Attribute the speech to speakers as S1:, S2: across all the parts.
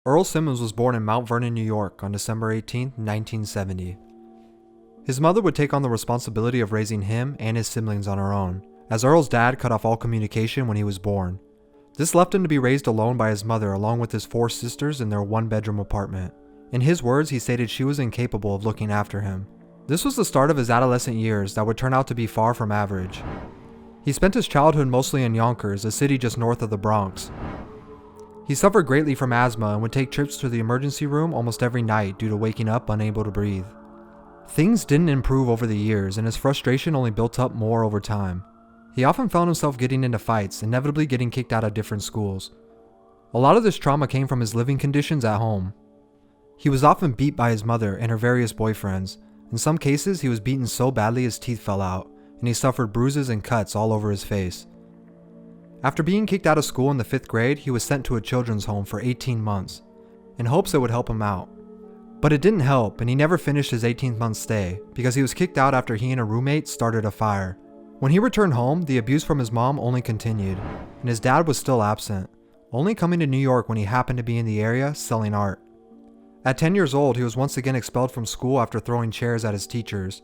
S1: Earl Simmons was born in Mount Vernon, New York on December 18, 1970. His mother would take on the responsibility of raising him and his siblings on her own, as Earl's dad cut off all communication when he was born. This left him to be raised alone by his mother along with his 4 sisters in their 1-bedroom apartment. In his words, he stated she was incapable of looking after him. This was the start of his adolescent years that would turn out to be far from average. He spent his childhood mostly in Yonkers, a city just north of the Bronx. He suffered greatly from asthma and would take trips to the emergency room almost every night due to waking up unable to breathe. Things didn't improve over the years, and his frustration only built up more over time. He often found himself getting into fights, inevitably getting kicked out of different schools. A lot of this trauma came from his living conditions at home. He was often beat by his mother and her various boyfriends. In some cases, he was beaten so badly his teeth fell out, and he suffered bruises and cuts all over his face. After being kicked out of school in the 5th grade, he was sent to a children's home for 18 months, in hopes it would help him out. But it didn't help, and he never finished his 18th-month stay, because he was kicked out after he and a roommate started a fire. When he returned home, the abuse from his mom only continued, and his dad was still absent, only coming to New York when he happened to be in the area selling art. At 10 years old, he was once again expelled from school after throwing chairs at his teachers.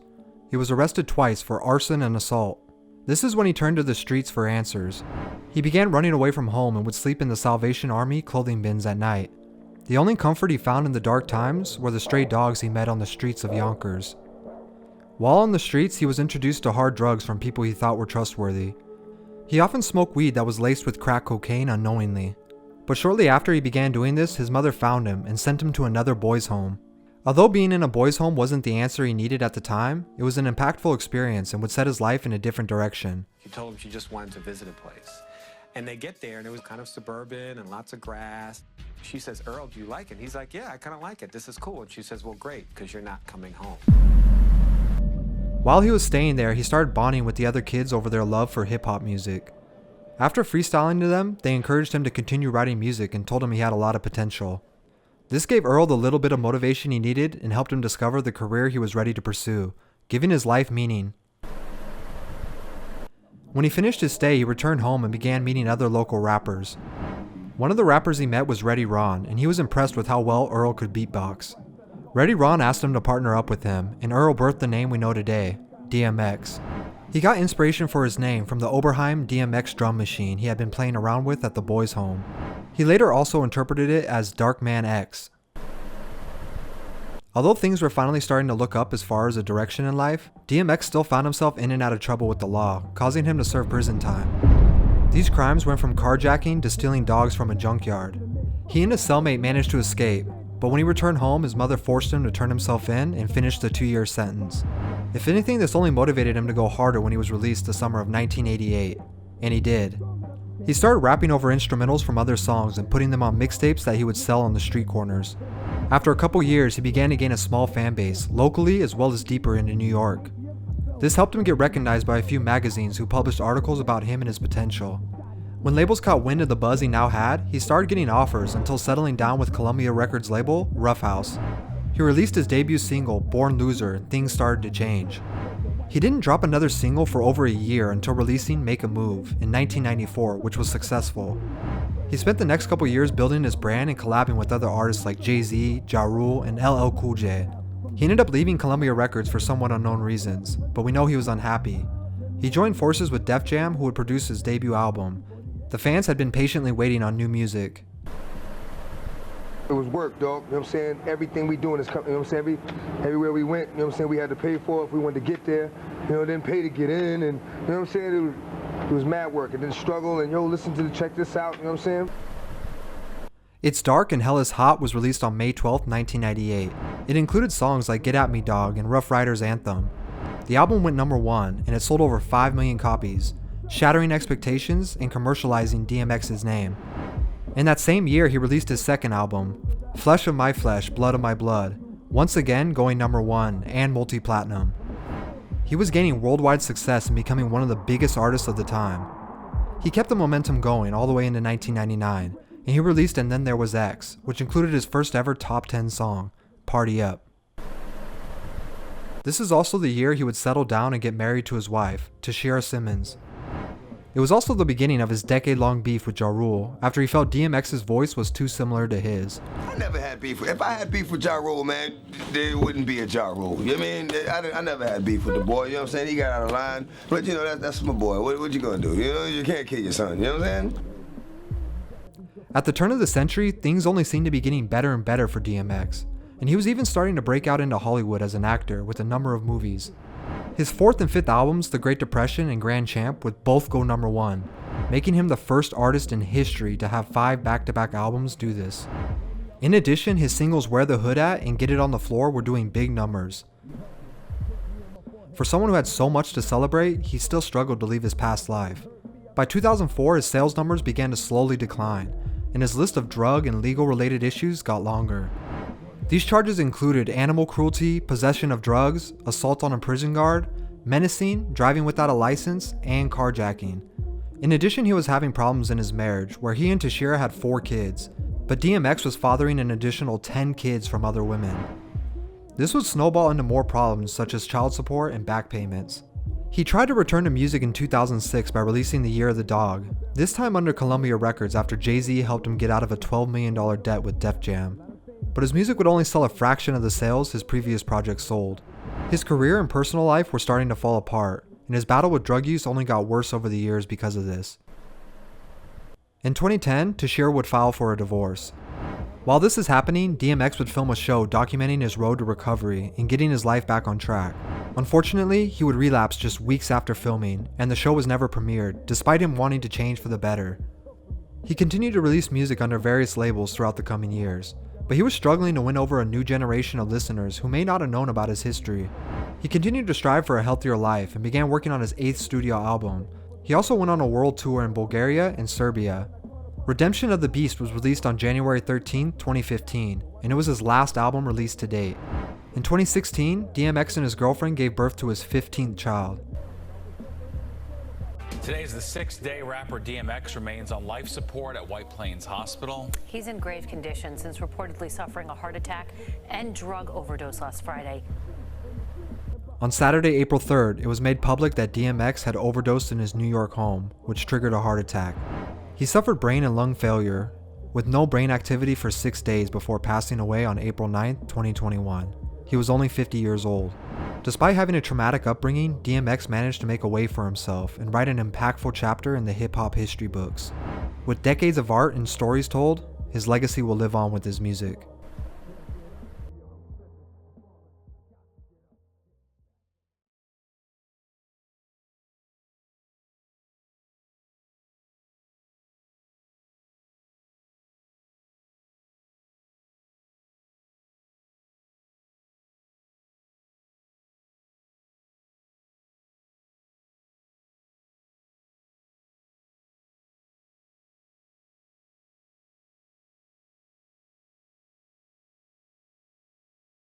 S1: He was arrested twice for arson and assault. This is when he turned to the streets for answers. He began running away from home and would sleep in the Salvation Army clothing bins at night. The only comfort he found in the dark times were the stray dogs he met on the streets of Yonkers. While on the streets, he was introduced to hard drugs from people he thought were trustworthy. He often smoked weed that was laced with crack cocaine unknowingly. But shortly after he began doing this, his mother found him and sent him to another boys' home. Although being in a boys' home wasn't the answer he needed at the time, it was an impactful experience and would set his life in a different direction.
S2: She told him she just wanted to visit a place. And they get there and it was kind of suburban and lots of grass. She says, "Earl, do you like it?" He's like, "Yeah, I kind of like it. This is cool." And she says, "Well, great, because you're not coming home."
S1: While he was staying there, he started bonding with the other kids over their love for hip-hop music. After freestyling to them, they encouraged him to continue writing music and told him he had a lot of potential. This gave Earl the little bit of motivation he needed and helped him discover the career he was ready to pursue, giving his life meaning. When he finished his stay, he returned home and began meeting other local rappers. One of the rappers he met was Reddy Ron, and he was impressed with how well Earl could beatbox. Reddy Ron asked him to partner up with him, and Earl birthed the name we know today, DMX. He got inspiration for his name from the Oberheim DMX drum machine he had been playing around with at the boys' home. He later also interpreted it as Darkman X. Although things were finally starting to look up as far as a direction in life, DMX still found himself in and out of trouble with the law, causing him to serve prison time. These crimes went from carjacking to stealing dogs from a junkyard. He and his cellmate managed to escape, but when he returned home, his mother forced him to turn himself in and finish the 2-year sentence. If anything, this only motivated him to go harder when he was released the summer of 1988, and he did. He started rapping over instrumentals from other songs and putting them on mixtapes that he would sell on the street corners. After a couple years, he began to gain a small fan base, locally as well as deeper into New York. This helped him get recognized by a few magazines who published articles about him and his potential. When labels caught wind of the buzz he now had, he started getting offers until settling down with Columbia Records label, Rough House. He released his debut single, Born Loser, and things started to change. He didn't drop another single for over a year until releasing Make a Move in 1994, which was successful. He spent the next couple years building his brand and collabing with other artists like Jay-Z, Ja Rule, and LL Cool J. He ended up leaving Columbia Records for somewhat unknown reasons, but we know he was unhappy. He joined forces with Def Jam, who would produce his debut album. The fans had been patiently waiting on new music.
S3: It was work, dog. You know what I'm saying? Everything we doing is coming. You know what I'm saying? Everywhere we went, you know what I'm saying? We had to pay for it if we wanted to get there. You know, then pay to get in, and you know what I'm saying? It was mad work, and then struggle, and yo, listen to check this out. You know what I'm saying?
S1: It's Dark and Hell is Hot was released on May 12, 1998. It included songs like Get At Me Dog and Rough Riders Anthem. The album went #1, and it sold over 5 million copies, shattering expectations and commercializing DMX's name. In that same year, he released his second album, Flesh of My Flesh, Blood of My Blood, once again going #1 and multi-platinum. He was gaining worldwide success and becoming one of the biggest artists of the time. He kept the momentum going all the way into 1999, and he released And Then There Was X, which included his first ever top 10 song, Party Up. This is also the year he would settle down and get married to his wife, Earl Simmons. It was also the beginning of his decade-long beef with Ja Rule, after he felt DMX's voice was too similar to his.
S4: I never had beef. If I had beef with Ja Rule, man, there wouldn't be a Ja Rule. You know what I mean? I never had beef with the boy, you know what I'm saying? He got out of line. But, you know, that's my boy. What you gonna do? You know, you can't kill your son, you know what I'm saying?
S1: At the turn of the century, things only seemed to be getting better and better for DMX, and he was even starting to break out into Hollywood as an actor with a number of movies. His fourth and fifth albums, The Great Depression and Grand Champ, would both go #1, making him the first artist in history to have 5 back-to-back albums do this. In addition, his singles Where the Hood At and Get It on the Floor were doing big numbers. For someone who had so much to celebrate, he still struggled to leave his past life. By 2004, his sales numbers began to slowly decline, and his list of drug and legal-related issues got longer. These charges included animal cruelty, possession of drugs, assault on a prison guard, menacing, driving without a license, and carjacking. In addition, he was having problems in his marriage, where he and Tashira had 4 kids, but DMX was fathering an additional 10 kids from other women. This would snowball into more problems such as child support and back payments. He tried to return to music in 2006 by releasing The Year of the Dog, this time under Columbia Records after Jay-Z helped him get out of a $12 million debt with Def Jam. But his music would only sell a fraction of the sales his previous projects sold. His career and personal life were starting to fall apart, and his battle with drug use only got worse over the years because of this. In 2010, Tashira would file for a divorce. While this is happening, DMX would film a show documenting his road to recovery and getting his life back on track. Unfortunately, he would relapse just weeks after filming, and the show was never premiered, despite him wanting to change for the better. He continued to release music under various labels throughout the coming years, but he was struggling to win over a new generation of listeners who may not have known about his history. He continued to strive for a healthier life and began working on his 8th studio album. He also went on a world tour in Bulgaria and Serbia. Redemption of the Beast was released on January 13, 2015, and it was his last album released to date. In 2016, DMX and his girlfriend gave birth to his 15th child.
S5: Today is the 6th day rapper DMX remains on life support at White Plains Hospital.
S6: He's in grave condition since reportedly suffering a heart attack and drug overdose last Friday.
S1: On Saturday, April 3rd, it was made public that DMX had overdosed in his New York home, which triggered a heart attack. He suffered brain and lung failure, with no brain activity for 6 days before passing away on April 9, 2021. He was only 50 years old. Despite having a traumatic upbringing, DMX managed to make a way for himself and write an impactful chapter in the hip-hop history books. With decades of art and stories told, his legacy will live on with his music.